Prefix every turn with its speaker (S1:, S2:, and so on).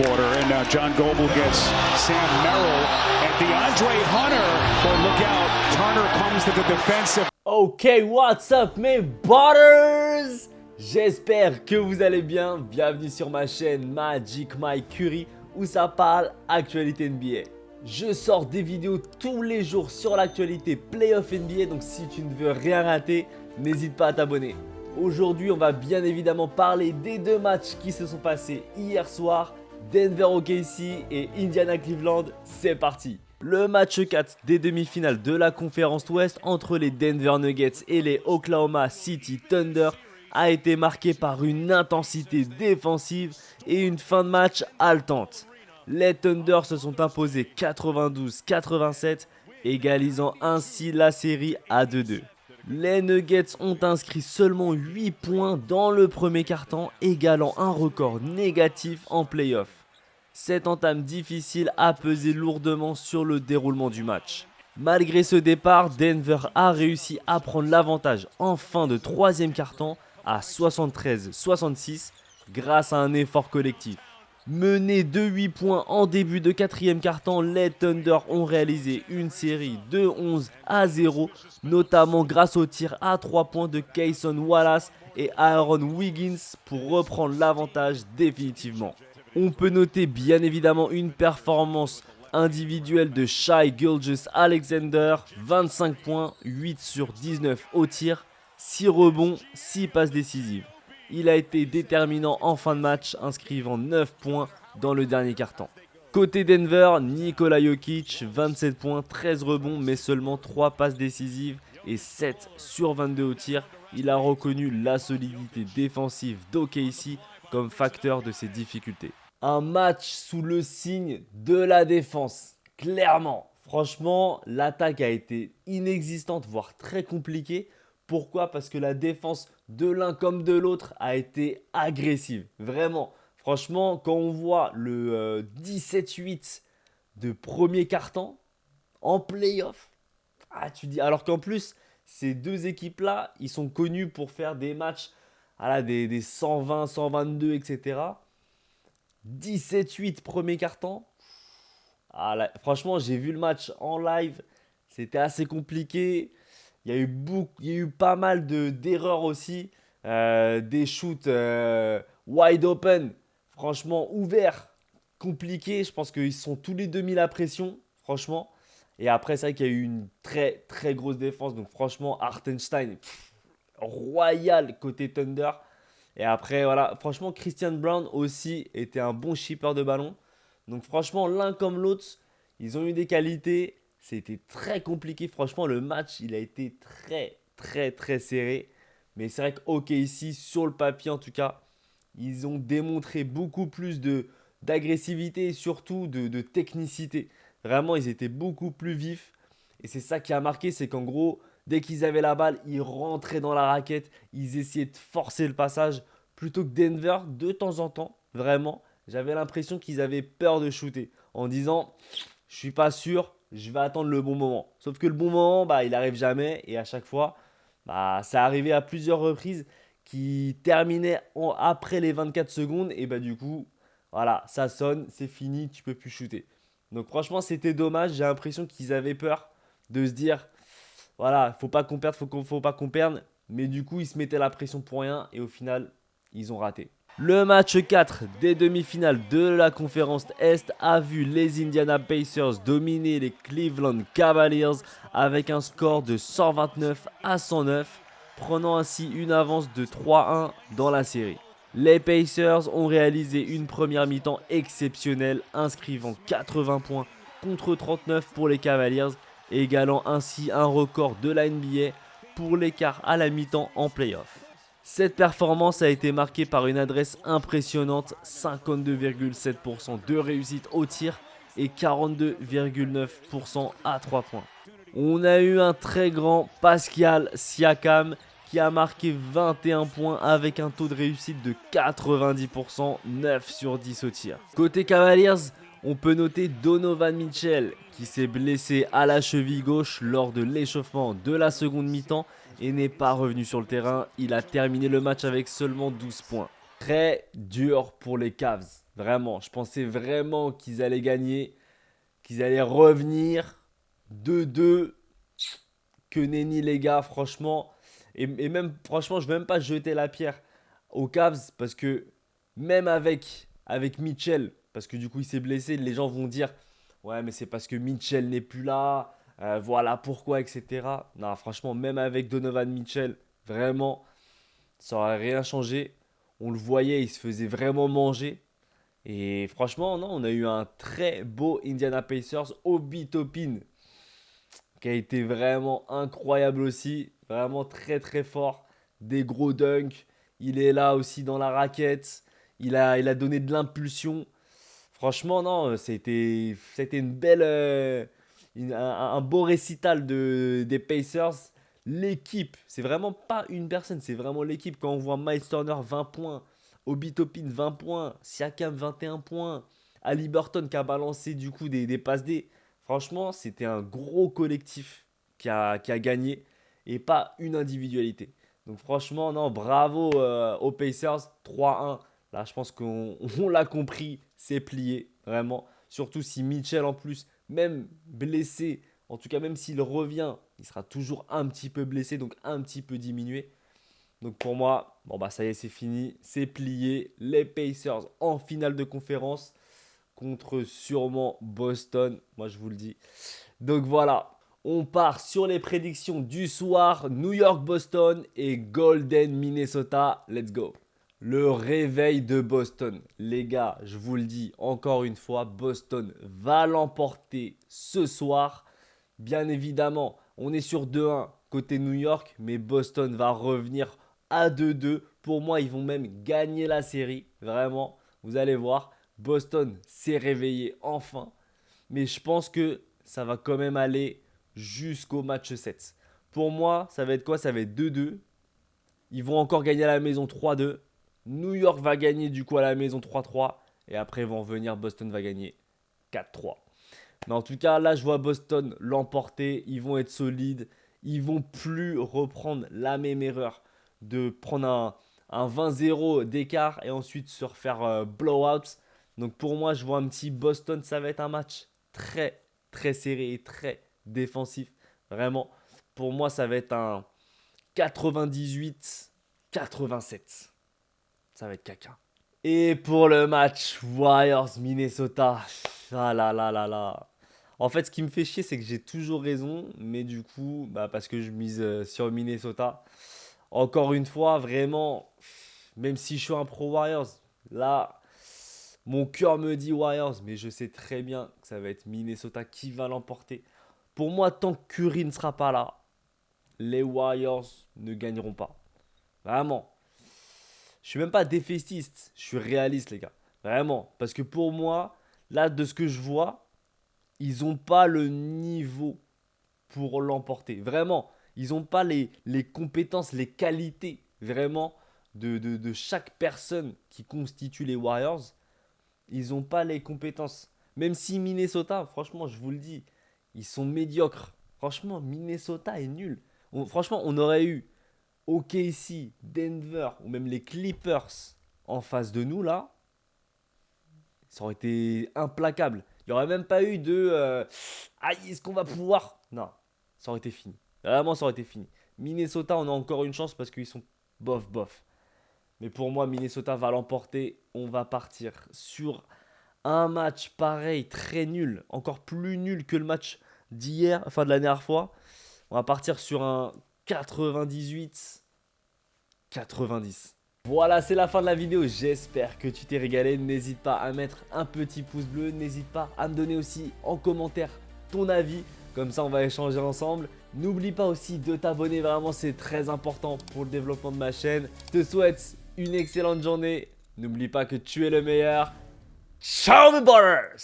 S1: quarter, and now John Goble gets Sam Merrill and DeAndre Hunter. But look out, Turner comes to the defensive.
S2: Ok, what's up mes butters? J'espère que vous allez bien. Bienvenue sur ma chaîne Magic Mike Curry où ça parle actualité NBA. Je sors des vidéos tous les jours sur l'actualité Playoff NBA, donc si tu ne veux rien rater, n'hésite pas à t'abonner. Aujourd'hui, on va bien évidemment parler des deux matchs qui se sont passés hier soir, Denver OKC et Indiana Cleveland. C'est parti. Le match 4 des demi-finales de la conférence Ouest entre les Denver Nuggets et les Oklahoma City Thunder a été marqué par une intensité défensive et une fin de match haletante. Les Thunder se sont imposés 92-87, égalisant ainsi la série à 2-2. Les Nuggets ont inscrit seulement 8 points dans le premier quart-temps, égalant un record négatif en play-off. Cette entame difficile a pesé lourdement sur le déroulement du match. Malgré ce départ, Denver a réussi à prendre l'avantage en fin de troisième quart-temps à 73-66 grâce à un effort collectif. Menés de 8 points en début de quatrième quart-temps, les Thunder ont réalisé une série de 11-0, notamment grâce au tir à 3 points de Cason Wallace et Aaron Wiggins pour reprendre l'avantage définitivement. On peut noter bien évidemment une performance individuelle de Shai Gilgeous-Alexander, 25 points, 8 sur 19 au tir, 6 rebonds, 6 passes décisives. Il a été déterminant en fin de match, inscrivant 9 points dans le dernier quart-temps. Côté Denver, Nikola Jokic, 27 points, 13 rebonds, mais seulement 3 passes décisives et 7 sur 22 au tir. Il a reconnu la solidité défensive d'OKC comme facteur de ses difficultés. Un match sous le signe de la défense, clairement. Franchement, l'attaque a été inexistante, voire très compliquée. Pourquoi? Parce que la défense de l'un comme de l'autre a été agressive. Vraiment. Franchement, quand on voit le 17-8 de premier quart-temps en play-off, tu dis. Alors qu'en plus, ces deux équipes-là, ils sont connus pour faire des matchs des 120, 122, etc. 17-8 premier quart-temps. Franchement, j'ai vu le match en live. C'était assez compliqué. Il y a eu pas mal d'erreurs aussi, des shoots wide open, franchement ouverts, compliqués. Je pense qu'ils sont tous les deux mis la pression, franchement. Et après, c'est vrai qu'il y a eu une très très grosse défense. Donc franchement, Hartenstein, royal côté Thunder. Et après, voilà, franchement, Christian Brown aussi était un bon shipper de ballon. Donc franchement, l'un comme l'autre, ils ont eu des qualités. C'était très compliqué. Franchement, le match, il a été très, très, très serré. Mais c'est vrai qu'OKC, sur le papier en tout cas, ils ont démontré beaucoup plus d'agressivité et surtout de technicité. Vraiment, ils étaient beaucoup plus vifs. Et c'est ça qui a marqué, c'est qu'en gros, dès qu'ils avaient la balle, ils rentraient dans la raquette. Ils essayaient de forcer le passage. Plutôt que Denver, de temps en temps, vraiment, j'avais l'impression qu'ils avaient peur de shooter. En disant, je suis pas sûr. Je vais attendre le bon moment. Sauf que le bon moment, il n'arrive jamais. Et à chaque fois, ça arrivait à plusieurs reprises qui terminaient après les 24 secondes. Et du coup, voilà, ça sonne, c'est fini, tu peux plus shooter. Donc franchement, c'était dommage. J'ai l'impression qu'ils avaient peur de se dire, voilà, faut pas qu'on perde, faut pas qu'on perde. Mais du coup, ils se mettaient la pression pour rien. Et au final, ils ont raté. Le match 4 des demi-finales de la conférence Est a vu les Indiana Pacers dominer les Cleveland Cavaliers avec un score de 129-109, prenant ainsi une avance de 3-1 dans la série. Les Pacers ont réalisé une première mi-temps exceptionnelle, inscrivant 80 points contre 39 pour les Cavaliers, égalant ainsi un record de la NBA pour l'écart à la mi-temps en play-off. Cette performance a été marquée par une adresse impressionnante, 52,7% de réussite au tir et 42,9% à 3 points. On a eu un très grand Pascal Siakam qui a marqué 21 points avec un taux de réussite de 90%, 9 sur 10 au tir. Côté Cavaliers, on peut noter Donovan Mitchell qui s'est blessé à la cheville gauche lors de l'échauffement de la seconde mi-temps et n'est pas revenu sur le terrain. Il a terminé le match avec seulement 12 points. Très dur pour les Cavs. Vraiment, je pensais vraiment qu'ils allaient gagner, qu'ils allaient revenir 2-2. Que nenni les gars, franchement. Et même, franchement, je ne vais même pas jeter la pierre aux Cavs parce que même avec Mitchell, parce que du coup il s'est blessé, les gens vont dire ouais, mais c'est parce que Mitchell n'est plus là, voilà pourquoi, etc. Non, franchement, même avec Donovan Mitchell, vraiment, ça n'aurait rien changé. On le voyait, il se faisait vraiment manger. Et franchement, non, on a eu un très beau Indiana Pacers. Obi Toppin, qui a été vraiment incroyable aussi. Vraiment très très fort. Des gros dunks. Il est là aussi dans la raquette. Il a donné de l'impulsion. Franchement, non, c'était une belle, un beau récital des Pacers. L'équipe, c'est vraiment pas une personne, c'est vraiment l'équipe. Quand on voit Miles Turner 20 points, Obi Toppin 20 points, Siakam 21 points, Haliburton qui a balancé du coup des passes D. Franchement, c'était un gros collectif qui a gagné et pas une individualité. Donc franchement, non, bravo aux Pacers. 3-1. Là, je pense qu'on on l'a compris, c'est plié, vraiment. Surtout si Mitchell, en plus, même blessé, en tout cas, même s'il revient, il sera toujours un petit peu blessé, donc un petit peu diminué. Donc pour moi, bon bah ça y est, c'est fini, c'est plié. Les Pacers en finale de conférence contre sûrement Boston, moi je vous le dis. Donc voilà, on part sur les prédictions du soir. New York-Boston et Golden Minnesota. Let's go. Le réveil de Boston. Les gars, je vous le dis encore une fois, Boston va l'emporter ce soir. Bien évidemment, on est sur 2-1 côté New York, mais Boston va revenir à 2-2. Pour moi, ils vont même gagner la série. Vraiment, vous allez voir, Boston s'est réveillé enfin. Mais je pense que ça va quand même aller jusqu'au match 7. Pour moi, ça va être quoi? Ça va être 2-2. Ils vont encore gagner à la maison 3-2. New York va gagner du coup à la maison 3-3. Et après, ils vont revenir. Boston va gagner 4-3. Mais en tout cas, là, je vois Boston l'emporter. Ils vont être solides. Ils vont plus reprendre la même erreur de prendre un 20-0 d'écart et ensuite se refaire blowout. Donc pour moi, je vois un petit Boston. Ça va être un match très, très serré et très défensif. Vraiment, pour moi, ça va être un 98-87. Ça va être caca. Et pour le match Warriors-Minnesota, ah là là là là. En fait, ce qui me fait chier, c'est que j'ai toujours raison, mais du coup, bah, parce que je mise sur Minnesota. Encore une fois, vraiment, même si je suis un pro Warriors, là, mon cœur me dit Warriors, mais je sais très bien que ça va être Minnesota qui va l'emporter. Pour moi, tant que Curry ne sera pas là, les Warriors ne gagneront pas. Vraiment. Je suis même pas défaitiste, je suis réaliste, les gars. Vraiment. Parce que pour moi, là, de ce que je vois, ils n'ont pas le niveau pour l'emporter. Vraiment. Ils n'ont pas les compétences, les qualités, vraiment, de chaque personne qui constitue les Warriors. Ils n'ont pas les compétences. Même si Minnesota, franchement, je vous le dis, ils sont médiocres. Franchement, Minnesota est nul. Franchement, on aurait eu OKC, Denver ou même les Clippers en face de nous là, ça aurait été implacable. Il n'y aurait même pas eu de aïe, est-ce qu'on va pouvoir. Non, ça aurait été fini. Vraiment, ça aurait été fini. Minnesota, on a encore une chance parce qu'ils sont bof bof. Mais pour moi, Minnesota va l'emporter. On va partir sur un match pareil, très nul, encore plus nul que le match d'hier, enfin de la dernière fois. On va partir sur un 98-90. Voilà, c'est la fin de la vidéo. J'espère que tu t'es régalé. N'hésite pas à mettre un petit pouce bleu. N'hésite pas à me donner aussi en commentaire ton avis. Comme ça, on va échanger ensemble. N'oublie pas aussi de t'abonner. Vraiment, c'est très important pour le développement de ma chaîne. Je te souhaite une excellente journée. N'oublie pas que tu es le meilleur. Ciao, mes brothers!